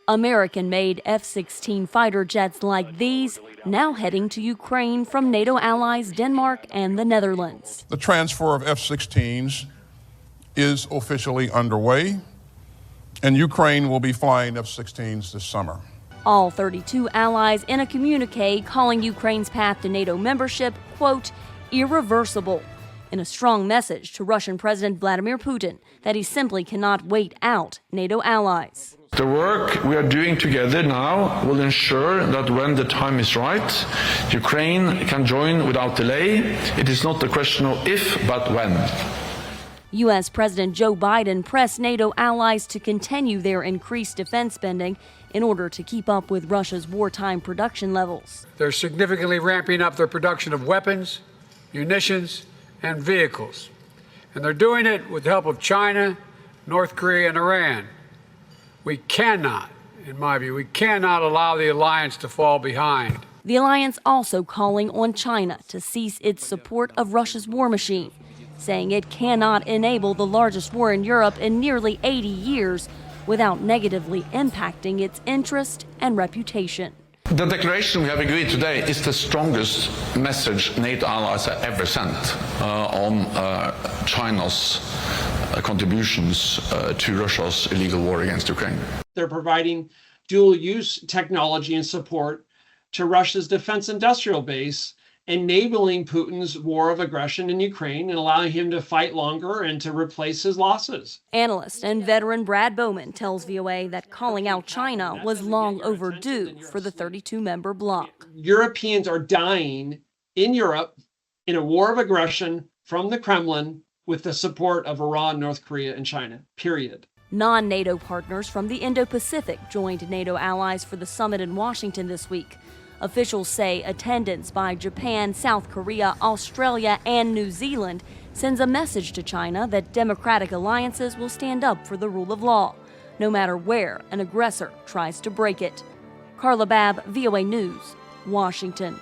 American-made F-16 fighter jets like these now heading to Ukraine from NATO allies Denmark and the Netherlands. The transfer of F-16s is officially underway, and Ukraine will be flying F-16s this summer. All 32 allies in a communique calling Ukraine's path to NATO membership, quote, irreversible, in a strong message to Russian President Vladimir Putin that he simply cannot wait out NATO allies. The work we are doing together now will ensure that when the time is right, Ukraine can join without delay. It is not a question of if, but when. U.S. President Joe Biden pressed NATO allies to continue their increased defense spending in order to keep up with Russia's wartime production levels. They're significantly ramping up their production of weapons, munitions, and vehicles. And they're doing it with the help of China, North Korea, and Iran. We cannot, in my view, we cannot allow the alliance to fall behind. The alliance also calling on China to cease its support of Russia's war machine, saying it cannot enable the largest war in Europe in nearly 80 years without negatively impacting its interest and reputation. The declaration we have agreed today is the strongest message NATO allies have ever sent on China's contributions to Russia's illegal war against Ukraine. They're providing dual-use technology and support to Russia's defense industrial base, enabling Putin's war of aggression in Ukraine and allowing him to fight longer and to replace his losses. Analyst and veteran Brad Bowman tells VOA that calling out China was long overdue for the 32-member bloc. Europeans are dying in Europe in a war of aggression from the Kremlin with the support of Iran, North Korea, and China, period. Non-NATO partners from the Indo-Pacific joined NATO allies for the summit in Washington this week. Officials say attendance by Japan, South Korea, Australia, and New Zealand sends a message to China that democratic alliances will stand up for the rule of law, no matter where an aggressor tries to break it. Carla Babb, VOA News, Washington.